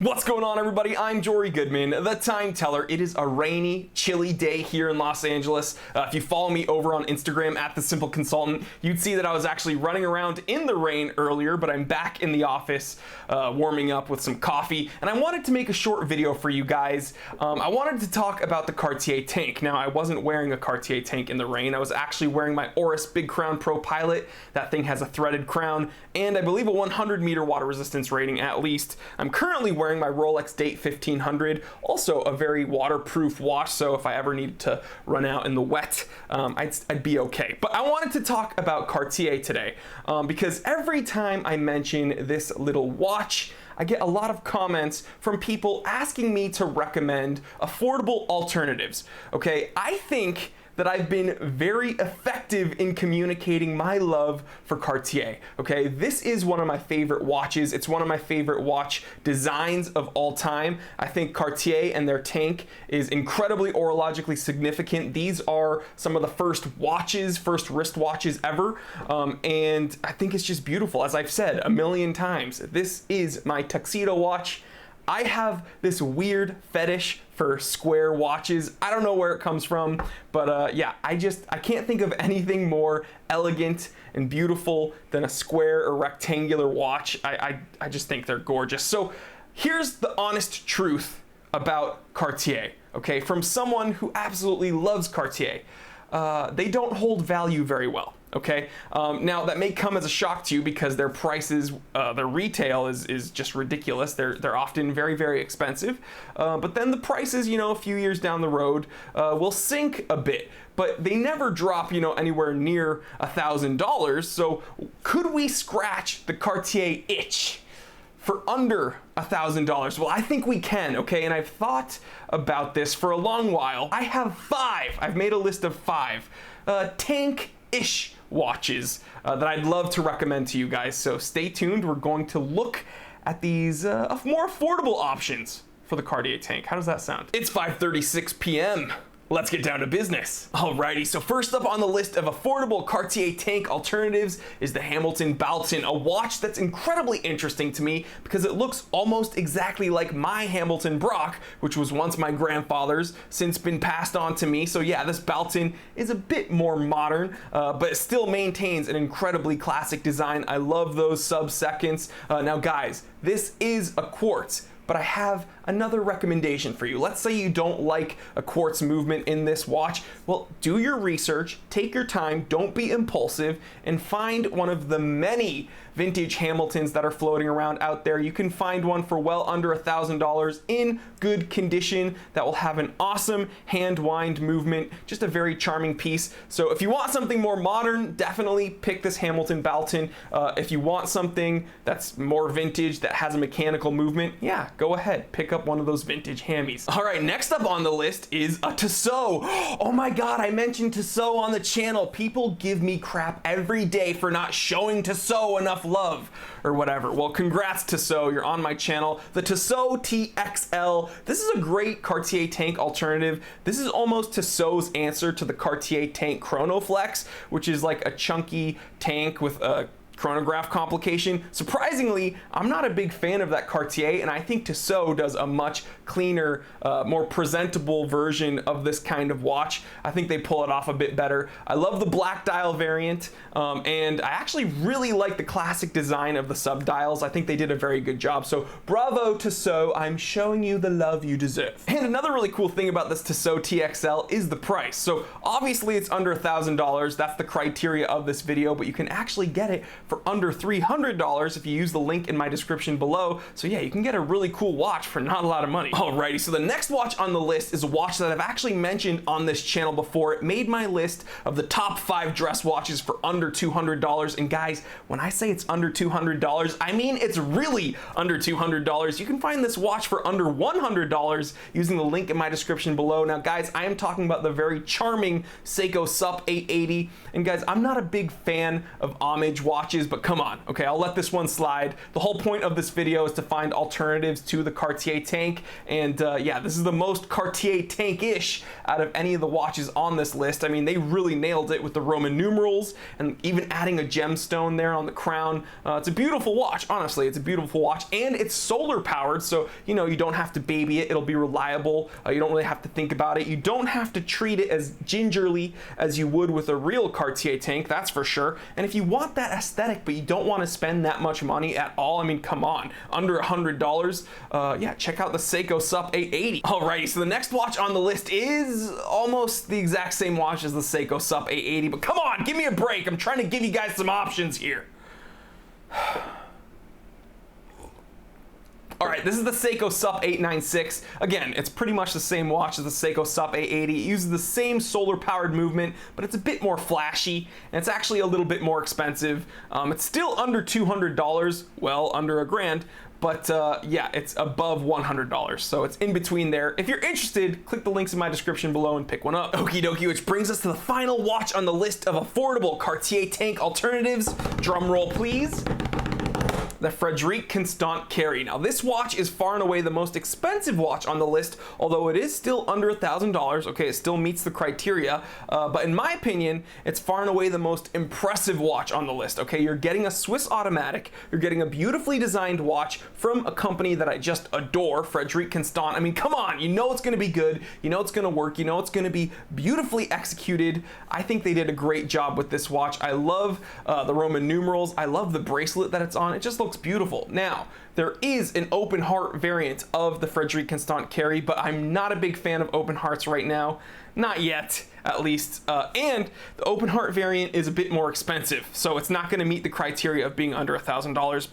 What's going on, everybody? I'm Jory Goodman, the Time Teller. It is a rainy, chilly day here in Los Angeles. If you follow me over on Instagram at The Simple Consultant, you'd see that I was actually running around in the rain earlier, but I'm back in the office warming up with some coffee, and I wanted to make a short video for you guys. I wanted to talk about the Cartier Tank. Now, I wasn't wearing a Cartier Tank in the rain. I was actually wearing my Oris Big Crown Pro Pilot. That thing has a threaded crown, and I believe a 100-meter water resistance rating at least. I'm currently wearing my Rolex Date 1500, also a very waterproof watch, so if I ever needed to run out in the wet, I'd be okay. But I wanted to talk about Cartier today because every time I mention this little watch, I get a lot of comments from people asking me to recommend affordable alternatives. Okay, I think that I've been very effective in communicating my love for Cartier. Okay, this is one of my favorite watches. It's one of my favorite watch designs of all time. I think Cartier and their Tank is incredibly horologically significant. These are some of the first wrist watches ever. And I think it's just beautiful. As I've said a million times, this is my tuxedo watch. I have this weird fetish for square watches. I don't know where it comes from, but yeah, I can't think of anything more elegant and beautiful than a square or rectangular watch. I just think they're gorgeous. So here's the honest truth about Cartier, okay? From someone who absolutely loves Cartier. They don't hold value very well. Okay, now that may come as a shock to you because their prices, their retail is just ridiculous. They're often very, very expensive, but then the prices, a few years down the road, will sink a bit. But they never drop, anywhere near $1,000. So could we scratch the Cartier itch for under $1,000? Well, I think we can, okay? And I've thought about this for a long while. I have five. I've made a list of five Tank-ish watches that I'd love to recommend to you guys. So stay tuned. We're going to look at these more affordable options for the Cartier Tank. How does that sound? It's 5:36 p.m. Let's get down to business. Alrighty, so first up on the list of affordable Cartier Tank alternatives is the Hamilton Balton, a watch that's incredibly interesting to me because it looks almost exactly like my Hamilton Brock, which was once my grandfather's, since been passed on to me. So yeah, this Balton is a bit more modern, but it still maintains an incredibly classic design. I love those sub-seconds. Now guys, this is a quartz, but I have another recommendation for you. Let's say you don't like a quartz movement in this watch. Well, do your research, take your time, don't be impulsive, and find one of the many vintage Hamiltons that are floating around out there. You can find one for well under $1,000 in good condition that will have an awesome hand wind movement, just a very charming piece. So if you want something more modern, definitely pick this Hamilton Balton. If you want something that's more vintage, that has a mechanical movement, yeah, go ahead, pick up one of those vintage hammies. All right, next up on the list is a Tissot. Oh my God, I mentioned Tissot on the channel. People give me crap every day for not showing Tissot enough love or whatever. Well, congrats Tissot, you're on my channel. The Tissot TXL, this is a great Cartier Tank alternative. This is almost Tissot's answer to the Cartier Tank Chronoflex, which is like a chunky tank with a chronograph complication. Surprisingly, I'm not a big fan of that Cartier, and I think Tissot does a much cleaner, more presentable version of this kind of watch. I think they pull it off a bit better. I love the black dial variant, and I actually really like the classic design of the sub-dials. I think they did a very good job. So bravo Tissot, I'm showing you the love you deserve. And another really cool thing about this Tissot TXL is the price. So obviously it's under $1,000. That's the criteria of this video, but you can actually get it for under $300 if you use the link in my description below. So yeah, you can get a really cool watch for not a lot of money. Alrighty, so the next watch on the list is a watch that I've actually mentioned on this channel before. It made my list of the top 5 dress watches for under $200. And guys, when I say it's under $200, I mean it's really under $200. You can find this watch for under $100 using the link in my description below. Now guys, I am talking about the very charming Seiko SUP 880. And guys, I'm not a big fan of homage watches. watches, but come on, okay, I'll let this one slide. The whole point of this video is to find alternatives to the Cartier Tank, and yeah, this is the most Cartier Tank-ish out of any of the watches on this list. I mean, they really nailed it with the Roman numerals and even adding a gemstone there on the crown. It's a beautiful watch, honestly, it's a beautiful watch, and it's solar powered, so you know, you don't have to baby it, it'll be reliable. You don't really have to think about it. You don't have to treat it as gingerly as you would with a real Cartier Tank, that's for sure. And if you want that aesthetic, but you don't want to spend that much money at all, I mean, come on, under $100, yeah, check out the Seiko Sup 880. Alrighty, so the next watch on the list is almost the exact same watch as the Seiko Sup 880, but come on, give me a break. I'm trying to give you guys some options here. All right, this is the Seiko Sup 896. Again, it's pretty much the same watch as the Seiko Sup 880. It uses the same solar-powered movement, but it's a bit more flashy, and it's actually a little bit more expensive. It's still under $200, well, under $1,000, but yeah, it's above $100, so it's in between there. If you're interested, click the links in my description below and pick one up. Okie dokie, which brings us to the final watch on the list of affordable Cartier Tank alternatives. Drum roll, please. The Frederique Constant Carry. Now this watch is far and away the most expensive watch on the list, although it is still under $1,000. Okay, it still meets the criteria, but in my opinion, it's far and away the most impressive watch on the list. Okay, you're getting a Swiss automatic, you're getting a beautifully designed watch from a company that I just adore, Frederique Constant. I mean, come on, you know it's gonna be good, you know it's gonna work, you know it's gonna be beautifully executed. I think they did a great job with this watch. I love the Roman numerals, I love the bracelet that it's on, it just looks beautiful. Now, there is an open heart variant of the Frederique Constant Carry, but I'm not a big fan of open hearts right now. Not yet, at least. And the open heart variant is a bit more expensive, so it's not going to meet the criteria of being under $1,000.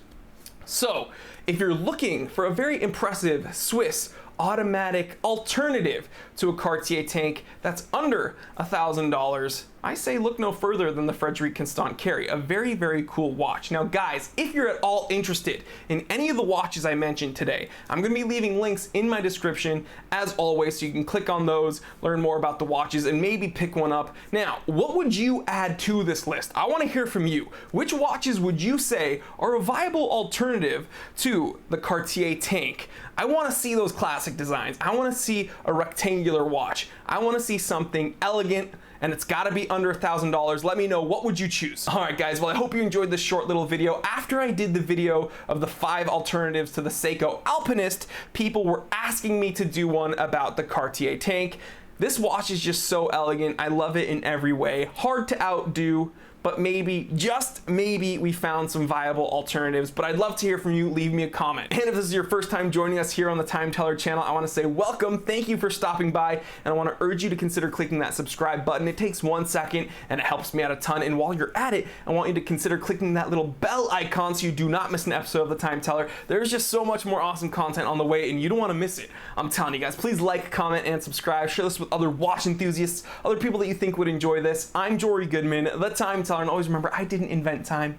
So, if you're looking for a very impressive Swiss automatic alternative to a Cartier Tank that's under $1,000, I say look no further than the Frederique Constant Carry, a very, very cool watch. Now guys, if you're at all interested in any of the watches I mentioned today, I'm gonna be leaving links in my description as always, so you can click on those, learn more about the watches, and maybe pick one up. Now, what would you add to this list? I wanna hear from you. Which watches would you say are a viable alternative to the Cartier Tank? I wanna see those classic designs. I wanna see a rectangular watch. I wanna see something elegant, and it's gotta be under $1,000. Let me know, what would you choose? All right guys, well I hope you enjoyed this short little video. After I did the video of the 5 alternatives to the Seiko Alpinist, people were asking me to do one about the Cartier Tank. This watch is just so elegant. I love it in every way. Hard to outdo, but maybe, just maybe, we found some viable alternatives. But I'd love to hear from you. Leave me a comment. And if this is your first time joining us here on the Time Teller channel, I want to say welcome. Thank you for stopping by, and I want to urge you to consider clicking that subscribe button. It takes 1 second and it helps me out a ton. And while you're at it, I want you to consider clicking that little bell icon so you do not miss an episode of the Time Teller. There's just so much more awesome content on the way, and you don't want to miss it. I'm telling you guys, please like, comment, and subscribe. Share this with other watch enthusiasts, other people that you think would enjoy this. I'm Jory Goodman, the Time Teller. And always remember, I didn't invent time.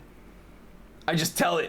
I just tell it.